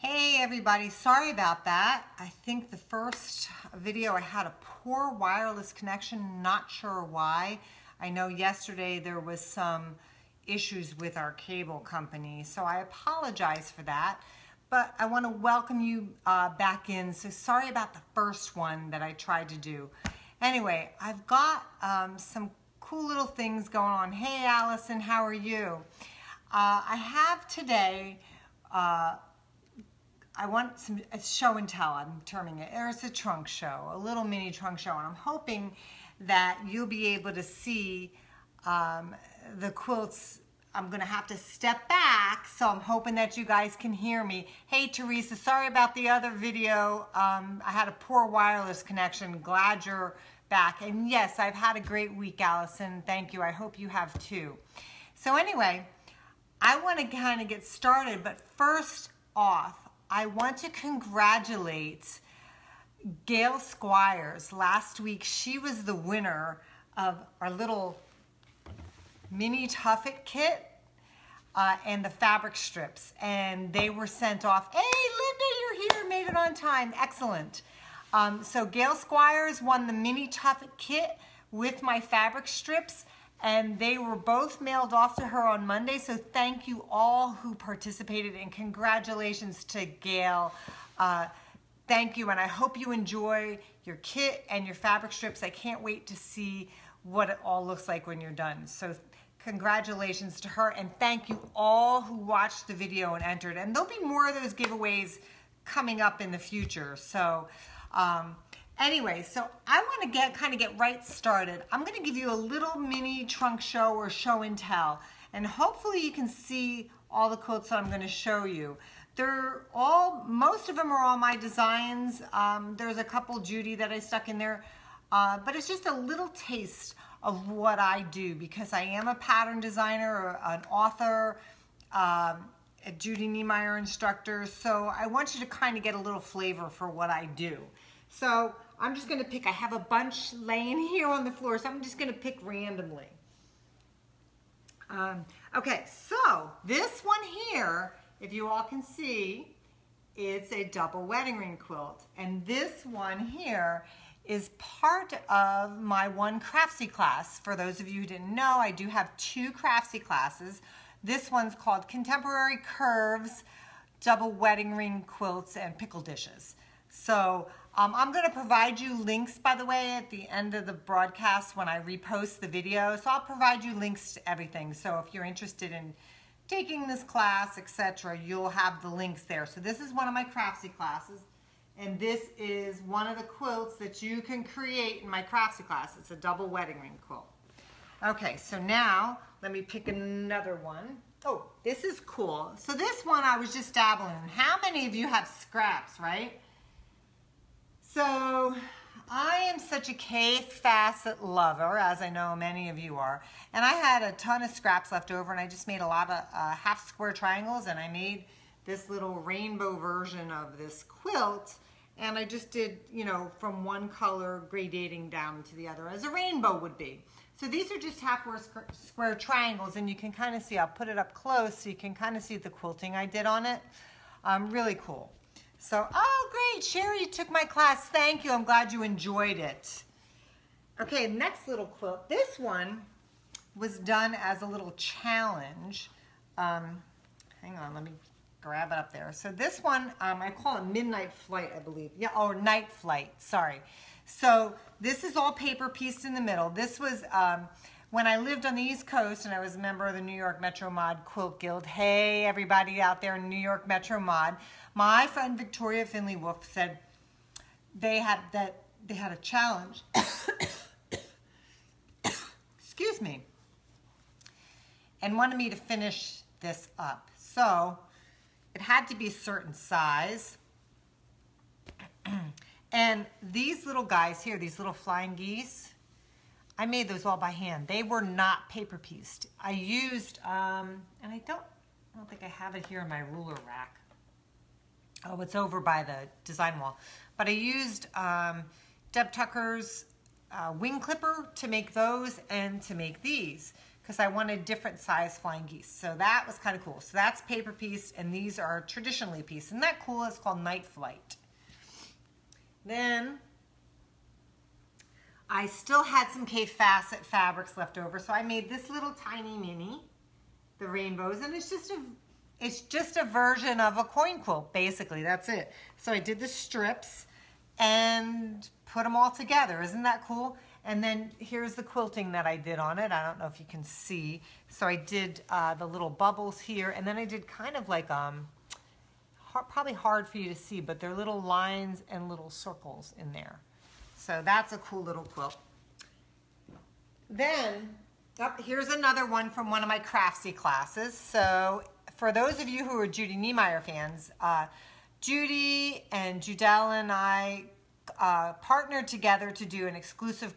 Hey everybody, sorry about that. I think the first video I had a poor wireless connection, not sure why. I know yesterday there was some issues with our cable company, so I apologize for that. But I want to welcome you back in, so sorry about the first one that I tried to do. Anyway, I've got some cool little things going on. Hey Allison, how are you? I have today I want a show and tell, I'm terming it. It's a trunk show, a little mini trunk show, and I'm hoping that you'll be able to see the quilts. I'm gonna have to step back, so I'm hoping that you guys can hear me. Hey Teresa, sorry about the other video. I had a poor wireless connection. Glad you're back. And yes, I've had a great week, Allison. Thank you. I hope you have too. So anyway, I want to kind of get started, but first off, I want to congratulate Gail Squires. Last week, she was the winner of our little mini tuffet kit and the fabric strips, and they were sent off. Hey, Linda, you're here, made it on time, excellent. So Gail Squires won the mini tuffet kit with my fabric strips, and they were both mailed off to her on Monday, so thank you all who participated, and congratulations to Gail. Thank you, and I hope you enjoy your kit and your fabric strips. I can't wait to see what it all looks like when you're done. So congratulations to her, and thank you all who watched the video and entered. And there'll be more of those giveaways coming up in the future. So anyway, so I want to kind of get right started. I'm going to give you a little mini trunk show or show and tell, and hopefully you can see all the quilts that I'm going to show you. Most of them are all my designs. There's a couple Judy that I stuck in there, but it's just a little taste of what I do because I am a pattern designer, or an author, a Judy Niemeyer instructor, so I want you to kind of get a little flavor for what I do. So I'm just going to pick, I have a bunch laying here on the floor, so I'm just going to pick randomly. Okay, so this one here, if you all can see, it's a double wedding ring quilt. And this one here is part of my one Craftsy class. For those of you who didn't know, I do have two Craftsy classes. This one's called Contemporary Curves, Double Wedding Ring Quilts, and Pickle Dishes. So I'm going to provide you links, by the way, at the end of the broadcast when I repost the video. So I'll provide you links to everything. So if you're interested in taking this class, etc., you'll have the links there. So this is one of my Craftsy classes, and this is one of the quilts that you can create in my Craftsy class. It's a double wedding ring quilt. Okay, so now let me pick another one. Oh, this is cool. So this one I was just dabbling in. How many of you have scraps, right? So I am such a K-facet lover, as I know many of you are, and I had a ton of scraps left over, and I just made a lot of half square triangles, and I made this little rainbow version of this quilt, and I just did, you know, from one color gradating down to the other, as a rainbow would be. So these are just half square triangles, and you can kind of see, I'll put it up close so you can kind of see the quilting I did on it. Really cool. So, oh great, Sherry, you took my class. Thank you, I'm glad you enjoyed it. Okay, next little quilt. This one was done as a little challenge. Hang on, let me grab it up there. So this one, I call it Midnight Flight, I believe. Yeah, or Night Flight, sorry. So this is all paper pieced in the middle. This was when I lived on the East Coast and I was a member of the New York Metro Mod Quilt Guild. Hey, everybody out there in New York Metro Mod. My friend Victoria Finley Wolf said they had a challenge. Excuse me. And wanted me to finish this up. So it had to be a certain size. And thdon't little guys here, these little flying geese, I made those all by hand. They were not paper pieced. I used, and I don't think I have it here in my ruler rack. Oh, it's over by the design wall. But I used Deb Tucker's wing clipper to make those and to make these. because I wanted different size flying geese. So that was kind of cool. So that's paper piece, and these are traditionally piece. Isn't that cool? It's called Night Flight. Then I still had some K Facet fabrics left over, so I made this little tiny mini, the rainbows, and it's just a version of a coin quilt, basically. That's it. So I did the strips and put them all together. Isn't that cool? And then here's the quilting that I did on it. I don't know if you can see. So I did the little bubbles here, and then I did kind of like, probably hard for you to see, but they're little lines and little circles in there. So that's a cool little quilt. Then, here's another one from one of my Craftsy classes. So for those of you who are Judy Niemeyer fans, Judy and Judelle and I partnered together to do an exclusive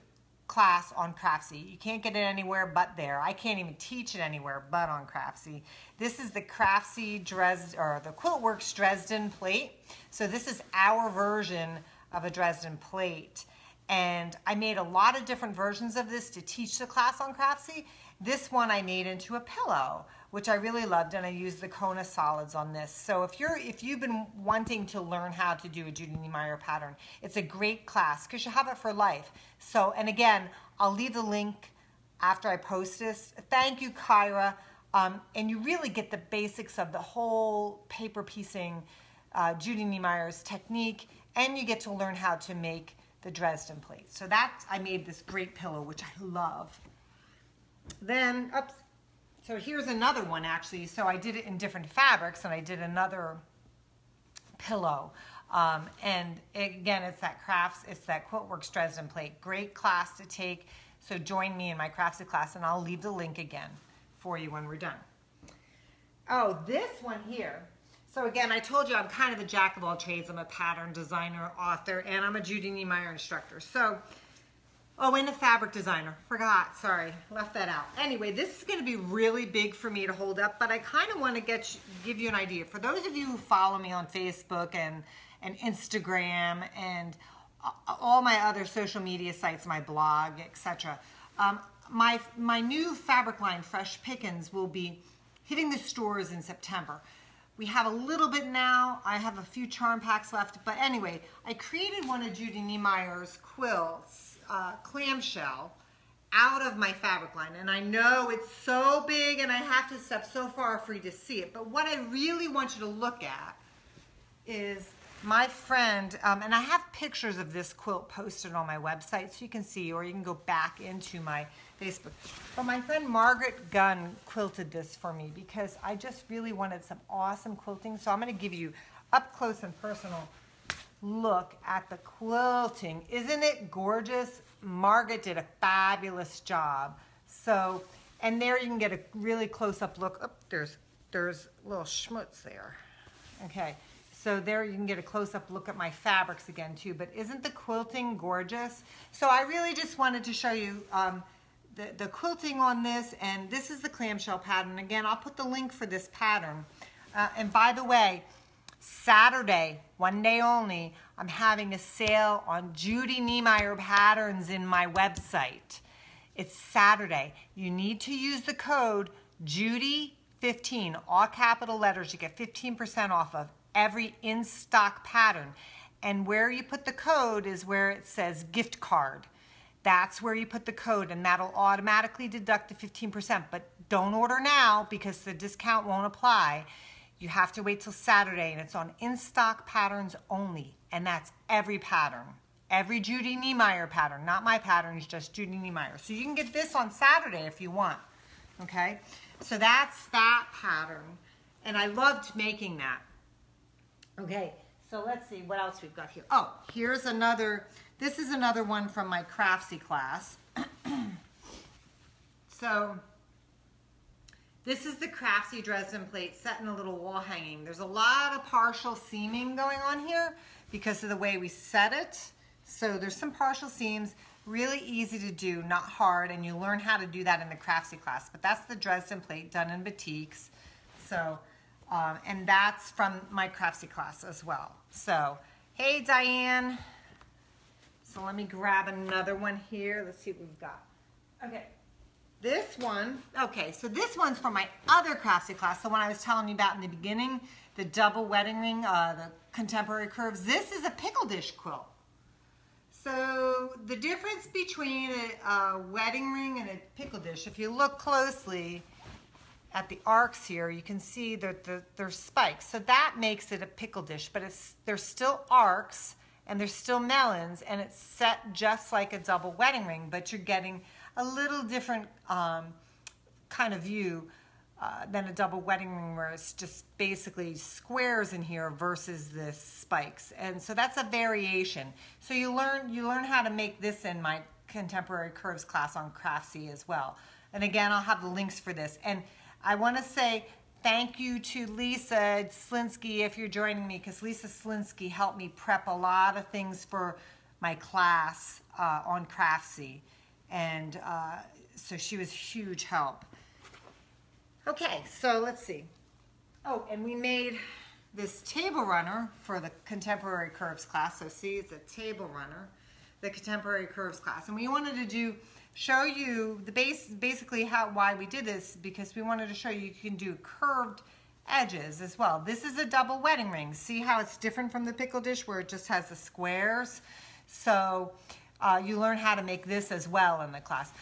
class on Craftsy. You can't get it anywhere but there. I can't even teach it anywhere but on Craftsy. This is the Craftsy the Quiltworks Dresden plate. So this is our version of a Dresden plate. And I made a lot of different versions of this to teach the class on Craftsy. This one I made into a pillow, which I really loved, and I used the Kona solids on this. So if you've been wanting to learn how to do a Judy Niemeyer pattern, it's a great class because you have it for life. So, and again, I'll leave the link after I post this. Thank you, Kyra. And you really get the basics of the whole paper piecing, Judy Niemeyer's technique, and you get to learn how to make the Dresden plate. So I made this great pillow, which I love. Then, so here's another one actually. So I did it in different fabrics, and I did another pillow. And again, it's that Quiltworks Dresden plate. Great class to take. So join me in my Craftsy class, and I'll leave the link again for you when we're done. Oh, this one here. So again, I told you I'm kind of a jack of all trades. I'm a pattern designer, author, and I'm a Judy Niemeyer instructor. So, and a fabric designer. Forgot, sorry, left that out. Anyway, this is gonna be really big for me to hold up, but I kind of want to give you an idea. For those of you who follow me on Facebook and Instagram and all my other social media sites, my blog, etc. My new fabric line, Fresh Pickins, will be hitting the stores in September. We have a little bit now. I have a few charm packs left. But anyway, I created one of Judy Niemeyer's quilts, clamshell, out of my fabric line. And I know it's so big and I have to step so far for you to see it. But what I really want you to look at is my friend, and I have pictures of this quilt posted on my website so you can see, or you can go back into my Facebook. But my friend Margaret Gunn quilted this for me because I just really wanted some awesome quilting. So I'm going to give you up close and personal look at the quilting. Isn't it gorgeous? Margaret did a fabulous job. So, and there you can get a really close-up look. Oh, there's little schmutz there. Okay. So there you can get a close-up look at my fabrics again too, but isn't the quilting gorgeous? So I really just wanted to show you the quilting on this, and this is the clamshell pattern. Again, I'll put the link for this pattern. And by the way, Saturday, one day only, I'm having a sale on Judy Niemeyer patterns in my website. It's Saturday. You need to use the code JUDY15, all capital letters. You get 15% off of every in-stock pattern. And where you put the code is where it says gift card. That's where you put the code, and that'll automatically deduct the 15%. But don't order now because the discount won't apply. You have to wait till Saturday, and it's on in-stock patterns only. And that's every pattern. Every Judy Niemeyer pattern, not my patterns, just Judy Niemeyer. So you can get this on Saturday if you want. Okay? So that's that pattern. And I loved making that. Okay, so let's see what else we've got here. Oh, here's another, this is another one from my Craftsy class. So this is the Craftsy Dresden plate set in a little wall hanging. There's a lot of partial seaming going on here because of the way we set it. So there's some partial seams, really easy to do, not hard, and you learn how to do that in the Craftsy class. But that's the Dresden plate done in batiks. So. And that's from my Craftsy class as well. So, hey Diane. So let me grab another one here. Let's see what we've got. Okay. this one, okay, so this one's from my other Craftsy class, the one I was telling you about in the beginning, the double wedding ring, the contemporary curves. This is a pickle dish quilt. So the difference between a wedding ring and a pickle dish, if you look closely at the arcs here, you can see that there's spikes. So that makes it a pickle dish, but there's still arcs and there's still melons, and it's set just like a double wedding ring, but you're getting a little different kind of view than a double wedding ring, where it's just basically squares in here versus the spikes. And so that's a variation. So you learn how to make this in my Contemporary Curves class on Craftsy as well. And again, I'll have the links for this. And I want to say thank you to Lisa Slinsky if you're joining me, because Lisa Slinsky helped me prep a lot of things for my class on Craftsy. And so she was huge help. Okay, so let's see. Oh, and we made this table runner for the Contemporary Curves class. So see, it's a table runner, the Contemporary Curves class. And we wanted to show you the basically why we did this, because we wanted to show you can do curved edges as well. This is a double wedding ring. See how it's different from the pickle dish where it just has the squares? So you learn how to make this as well in the class.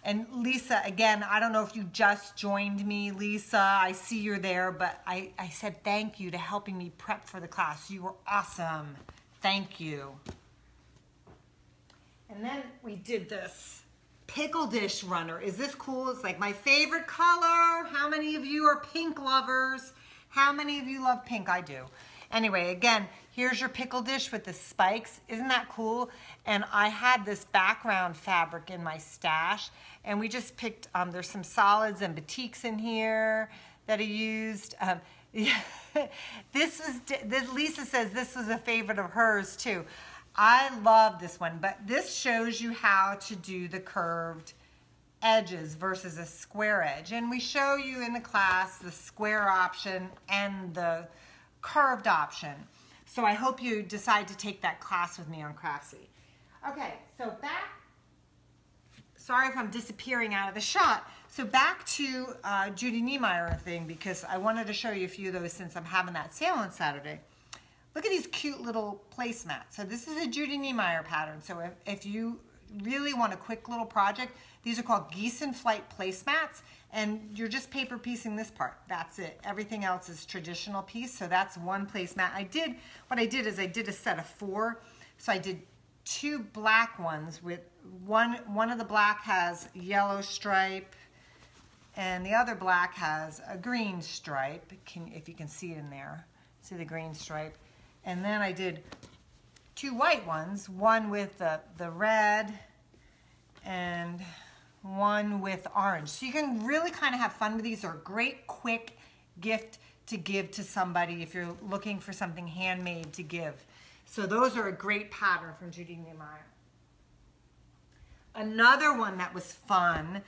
And Lisa, again, I don't know if you just joined me, Lisa. I see you're there, but I said thank you to helping me prep for the class. You were awesome. Thank you. And then we did this pickle dish runner. Is this cool? It's like my favorite color. How many of you are pink lovers? How many of you love pink? I do. Anyway, again, here's your pickle dish with the spikes. Isn't that cool? And I had this background fabric in my stash, and we just picked, there's some solids and batiks in here that I used. Lisa says this was a favorite of hers too. I love this one, but this shows you how to do the curved edges versus a square edge. And we show you in the class the square option and the curved option. So I hope you decide to take that class with me on Craftsy. Okay, so sorry if I'm disappearing out of the shot. So back to Judy Niemeyer thing, because I wanted to show you a few of those since I'm having that sale on Saturday. Look at these cute little placemats. So this is a Judy Niemeyer pattern. So if you really want a quick little project, these are called geese in flight placemats, and you're just paper piecing this part. That's it. Everything else is traditional piece. So that's one placemat. What I did is I did a set of 4. So I did 2 black ones with one of the black has yellow stripe, and the other black has a green stripe. If you can see it in there, see the green stripe. And then I did 2 white ones, one with the red and one with orange. So you can really kind of have fun with these. They're a great quick gift to give to somebody if you're looking for something handmade to give. So those are a great pattern from Judy Niemeyer. Another one that was fun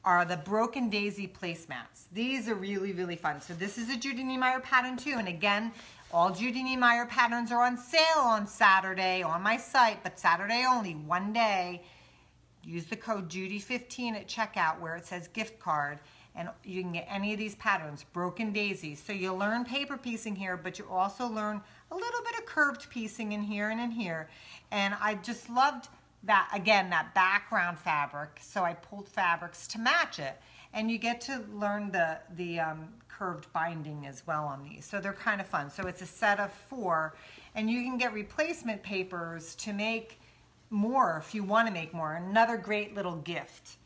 are the Broken Daisy placemats. These are really, really fun. So this is a Judy Niemeyer pattern too. And again, all Judy Niemeyer patterns are on sale on Saturday on my site, but Saturday only, one day. Use the code Judy15 at checkout where it says gift card, and you can get any of these patterns, Broken Daisies. So you'll learn paper piecing here, but you also learn a little bit of curved piecing in here and in here. And I just loved that, again, that background fabric. So I pulled fabrics to match it. And you get to learn the curved binding as well on these. So they're kind of fun. So it's a set of 4, and you can get replacement papers to make more if you want to make more. Another great little gift.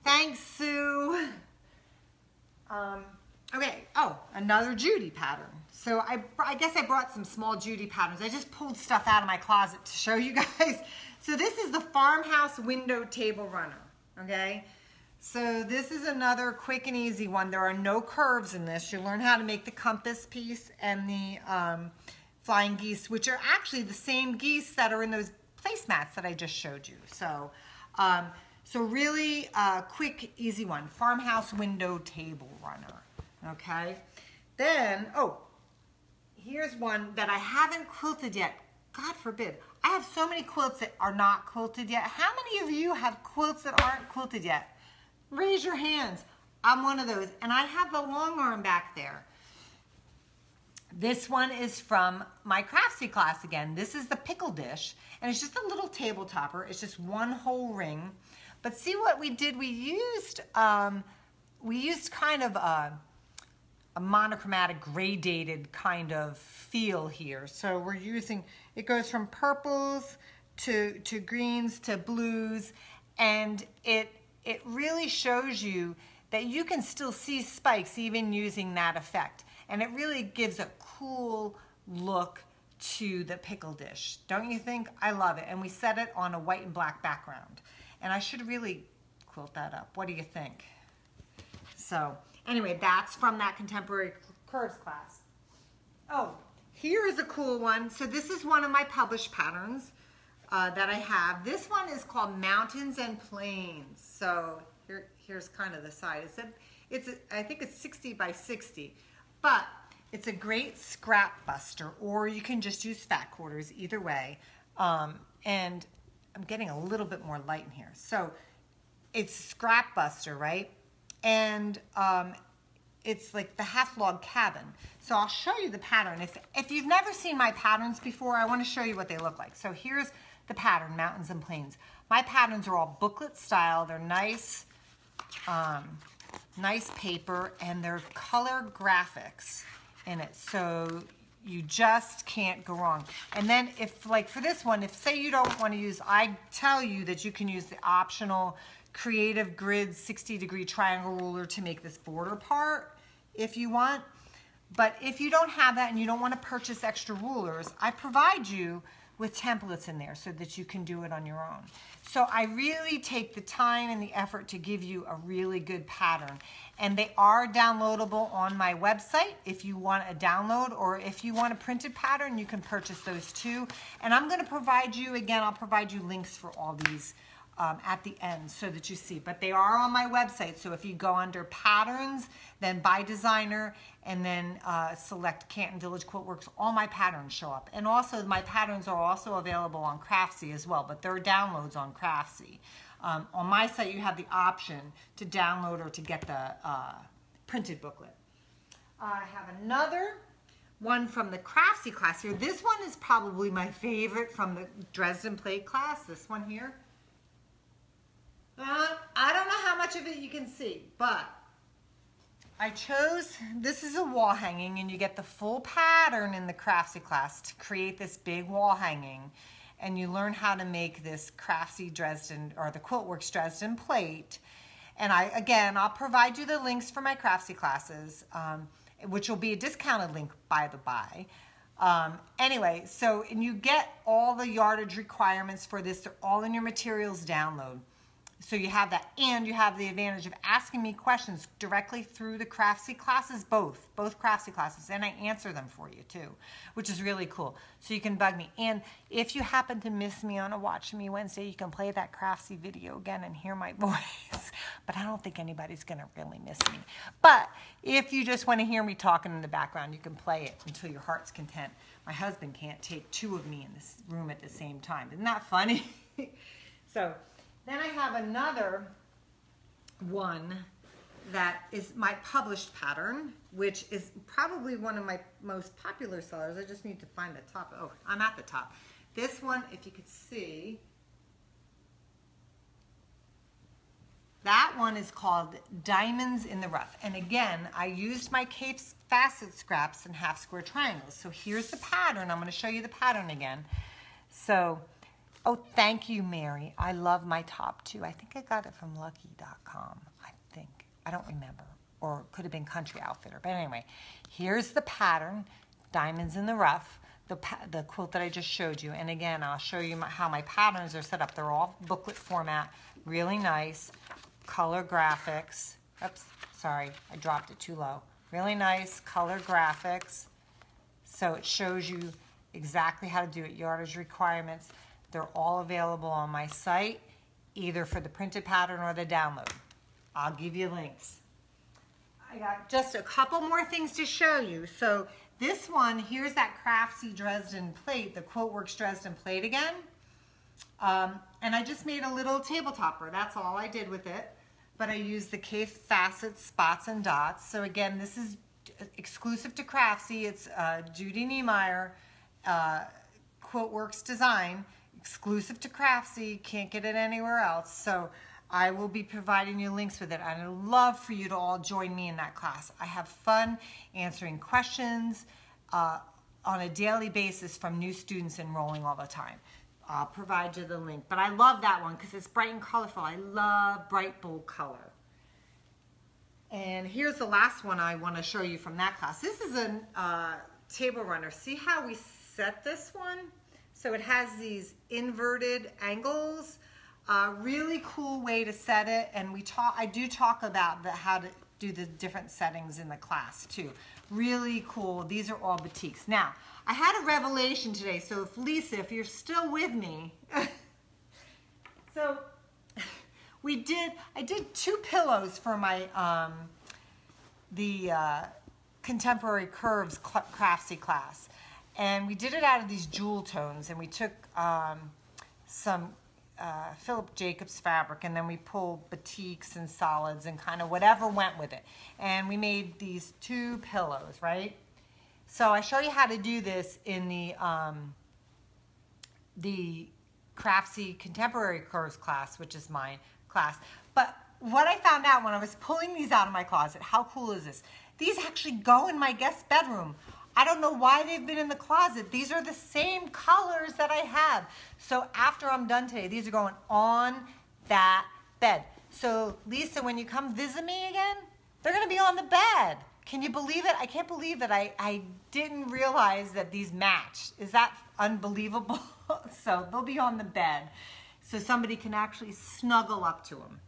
Thanks, Sue. Okay, another Judy pattern. So I guess I brought some small Judy patterns. I just pulled stuff out of my closet to show you guys. So this is the Farmhouse Window Table Runner, okay? So this is another quick and easy one. There are no curves in this. You learn how to make the compass piece and the flying geese, which are actually the same geese that are in those placemats that I just showed you. So, so really quick, easy one. Farmhouse Window Table Runner, okay? Then, here's one that I haven't quilted yet. God forbid. I have so many quilts that are not quilted yet. How many of you have quilts that aren't quilted yet? Raise your hands. I'm one of those. And I have the long arm back there. This one is from my Craftsy class again. This is the pickle dish, and it's just a little table topper. It's just one whole ring. But see what we did? We used kind of a monochromatic, gradated kind of feel here. So we're using, it goes from purples to greens to blues, and it really shows you that you can still see spikes even using that effect. And it really gives a cool look to the pickle dish. Don't you think? I love it. And we set it on a white and black background. And I should really quilt that up. What do you think? So anyway, that's from that Contemporary Curves class. Oh, here is a cool one. So this is one of my published patterns that I have. This one is called Mountains and Plains. So here's kind of the side. I think it's 60 by 60, but it's a great scrap buster, or you can just use fat quarters, either way. And I'm getting a little bit more light in here. So it's scrap buster, right? And it's like the half log cabin. So I'll show you the pattern. If you've never seen my patterns before, I want to show you what they look like. So here's the pattern, Mountains and Plains. My patterns are all booklet style. They're nice, nice paper, and they're color graphics in it. So you just can't go wrong. And then if, like for this one, if say you don't want to use, I tell you that you can use the optional Creative Grid 60-degree triangle ruler to make this border part if you want. But if you don't have that and you don't want to purchase extra rulers, I provide you with templates in there so that you can do it on your own. So I really take the time and the effort to give you a really good pattern. And they are downloadable on my website if you want a download, or if you want a printed pattern, you can purchase those too. And I'm going to provide you, again, I'll provide you links for all these at the end so that you see. But they are on my website, so if you go under patterns, then by designer, and then select Canton Village Quilt Works, all my patterns show up. And also my patterns are also available on Craftsy as well, but there are downloads on Craftsy. On my site, you have the option to download or to get the printed booklet. I have another one from the Craftsy class here. This one is probably my favorite from the Dresden plate class, this one here. I don't know how much of it you can see, but I chose, this is a wall hanging, and you get the full pattern in the Craftsy class to create this big wall hanging. And you learn how to make this Craftsy Dresden, or the Quiltworks Dresden plate. And I'll provide you the links for my Craftsy classes, which will be a discounted link, by the by. Anyway, so, and you get all the yardage requirements for this. They're all in your materials download. So you have that, and you have the advantage of asking me questions directly through the Craftsy classes, both Craftsy classes, and I answer them for you too, which is really cool. So you can bug me. And if you happen to miss me on a Watch Me Wednesday, you can play that Craftsy video again and hear my voice. But I don't think anybody's going to really miss me. But if you just want to hear me talking in the background, you can play it until your heart's content. My husband can't take two of me in this room at the same time. Isn't that funny? So then I have another one that is my published pattern, which is probably one of my most popular sellers. I just need to find the top. Oh, I'm at the top. This one, if you could see, that one is called Diamonds in the Rough. And again, I used my Cape facet scraps and half square triangles. So here's the pattern. I'm going to show you the pattern again. So, oh, thank you, Mary. I love my top too. I think I got it from lucky.com, I think. I don't remember. Or it could have been Country Outfitter. But anyway, here's the pattern, Diamonds in the Rough, the quilt that I just showed you. And again, I'll show you how my patterns are set up. They're all booklet format, really nice, color graphics. Oops, sorry, I dropped it too low. Really nice color graphics. So it shows you exactly how to do it, yardage requirements. They're all available on my site, either for the printed pattern or the download. I'll give you links. I got just a couple more things to show you. So this one, here's that Craftsy Dresden plate, the Quiltworks Dresden plate again. And I just made a little table topper. That's all I did with it. but I use the K Facet Spots and Dots. So again, this is exclusive to Craftsy. It's Judy Niemeyer Quilt Works design, exclusive to Craftsy. Can't get it anywhere else. So I will be providing you links with it. I'd love for you to all join me in that class. I have fun answering questions on a daily basis from new students enrolling all the time. I'll provide you the link. But I love that one because it's bright and colorful. I love bright, bold color. And here's the last one I want to show you from that class. This is a table runner. See how we set this one? So it has these inverted angles. Really cool way to set it, and I do talk about how to do the different settings in the class too. Really cool. These are all batiks. Now, I had a revelation today, so Lisa, if you're still with me, so I did 2 pillows for my Contemporary Curves Craftsy class, and we did it out of these jewel tones, and we took some Philip Jacobs fabric, and then we pulled batiks and solids and kind of whatever went with it. And we made these 2 pillows, right? So I show you how to do this in the Craftsy Contemporary Curves class, which is my class. But what I found out when I was pulling these out of my closet, how cool is this? These actually go in my guest bedroom. I don't know why they've been in the closet. These are the same colors that I have. So after I'm done today, these are going on that bed. So Lisa, when you come visit me again, they're gonna be on the bed. Can you believe it? I can't believe that I didn't realize that these match. Is that unbelievable? So they'll be on the bed. So somebody can actually snuggle up to them.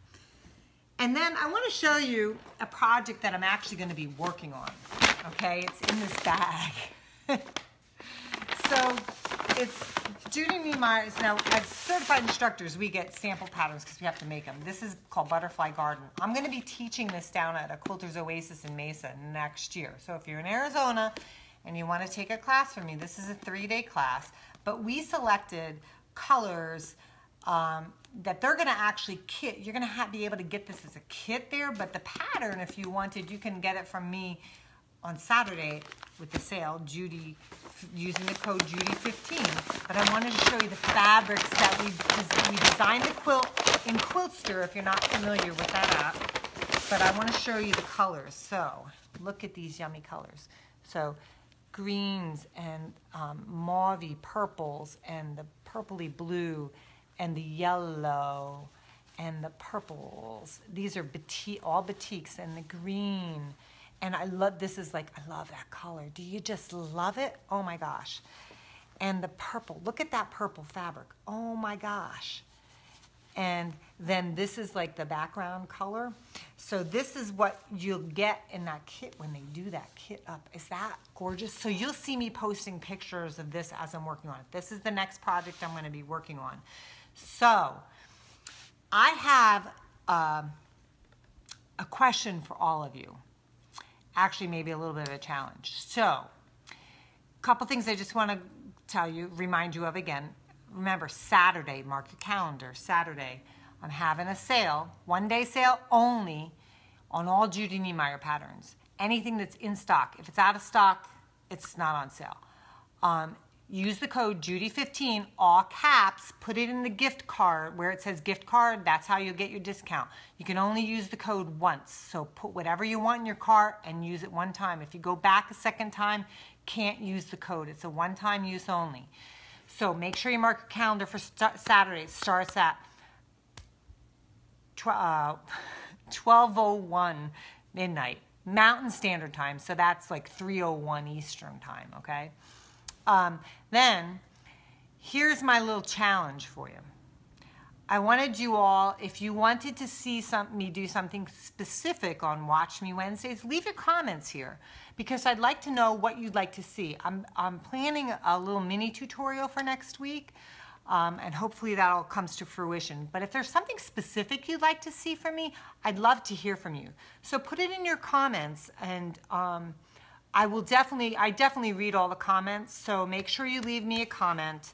And then I want to show you a project that I'm actually going to be working on. Okay, it's in this bag. So it's Judy Niemeyer's. Now, as certified instructors, we get sample patterns because we have to make them. This is called Butterfly Garden. I'm going to be teaching this down at a Quilters Oasis in Mesa next year. So if you're in Arizona and you want to take a class from me, this is a 3-day class. But we selected colors that they're going to actually kit. You're going to be able to get this as a kit there, but the pattern, if you wanted, you can get it from me on Saturday with the sale, Judy, using the code Judy15. But I wanted to show you the fabrics that we designed the quilt in Quiltster, if you're not familiar with that app. But I want to show you the colors. So look at these yummy colors. So greens and mauvey purples and the purpley blue and the yellow and the purples. These are all batiks, and the green. And I love, I love that color. Do you just love it? Oh my gosh. And the purple, look at that purple fabric. Oh my gosh. And then this is like the background color. So this is what you'll get in that kit when they do that kit up. Is that gorgeous? So you'll see me posting pictures of this as I'm working on it. This is the next project I'm going to be working on. So I have a question for all of you. Actually, maybe a little bit of a challenge. So a couple things I just want to tell you, remind you of again. Remember, Saturday, mark your calendar, Saturday, I'm having a sale, 1-day sale only on all Judy Niemeyer patterns. Anything that's in stock. If it's out of stock, it's not on sale. Use the code Judy15, all caps, put it in the gift card where it says gift card. That's how you'll get your discount. You can only use the code once. So put whatever you want in your cart and use it one time. If you go back a second time, can't use the code. It's a one-time use only. So make sure you mark your calendar for Saturday. It starts at 12:01 midnight, Mountain Standard Time. So that's like 3:01 Eastern Time, okay? Then here's my little challenge for you. I wanted you all, if you wanted to see me do something specific on Watch Me Wednesdays, leave your comments here because I'd like to know what you'd like to see. I'm planning a little mini tutorial for next week, and hopefully that all comes to fruition. But if there's something specific you'd like to see from me, I'd love to hear from you. So put it in your comments, and I definitely read all the comments, so make sure you leave me a comment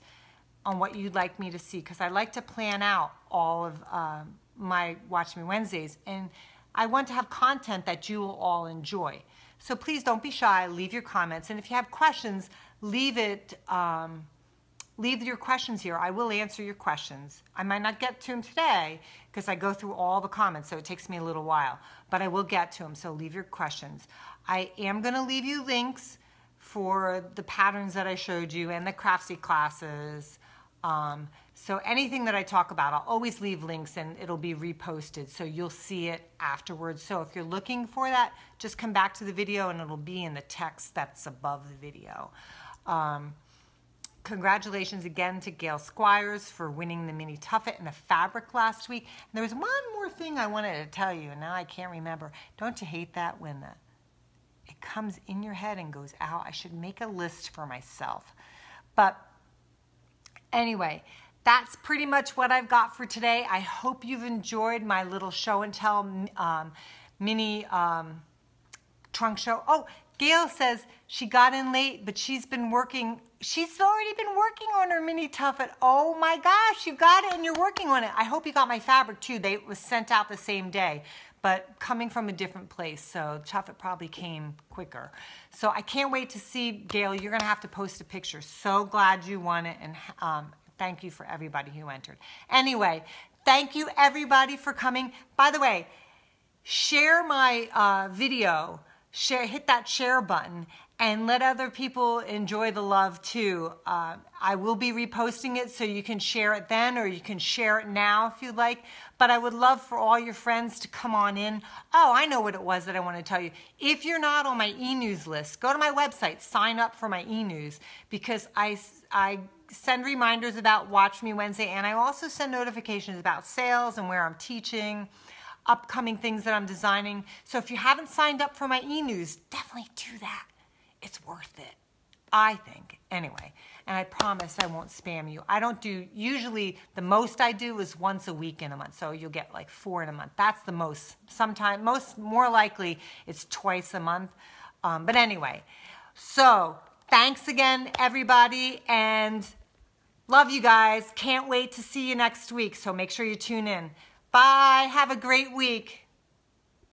on what you'd like me to see, because I like to plan out all of my Watch Me Wednesdays, and I want to have content that you will all enjoy. So please don't be shy, leave your comments, and if you have questions, leave your questions here. I will answer your questions. I might not get to them today because I go through all the comments, so it takes me a little while, but I will get to them, so leave your questions. I am going to leave you links for the patterns that I showed you and the Craftsy classes. So anything that I talk about, I'll always leave links and it'll be reposted, so you'll see it afterwards. So if you're looking for that, just come back to the video and it'll be in the text that's above the video. Congratulations again to Gail Squires for winning the Mini Tuffet in the fabric last week. And there was one more thing I wanted to tell you, and now I can't remember. Don't you hate that when it comes in your head and goes out? I should make a list for myself. But anyway, that's pretty much what I've got for today. I hope you've enjoyed my little show and tell mini trunk show. Oh, Gail says she got in late, but she's been working. She's already been working on her Mini Tuffet. Oh my gosh, you got it and you're working on it. I hope you got my fabric too. It was sent out the same day, but coming from a different place, so Tuffet probably came quicker. So I can't wait to see, Gail, you're gonna have to post a picture. So glad you won it, and thank you for everybody who entered. Anyway, thank you everybody for coming. By the way, share my video. Hit that share button and let other people enjoy the love too. I will be reposting it, so you can share it then, or you can share it now if you'd like. But I would love for all your friends to come on in. Oh, I know what it was that I want to tell you. If you're not on my e-news list, go to my website, sign up for my e-news, because I send reminders about Watch Me Wednesday, and I also send notifications about sales and where I'm teaching, upcoming things that I'm designing. So if you haven't signed up for my e-news, definitely do that. It's worth it, I think. Anyway, and I promise I won't spam you. I don't do, usually the most I do is once a week in a month. So you'll get like 4 in a month. That's the most. Sometimes, more likely it's twice a month. But anyway, so thanks again, everybody, and love you guys. Can't wait to see you next week. So make sure you tune in. Bye. Have a great week.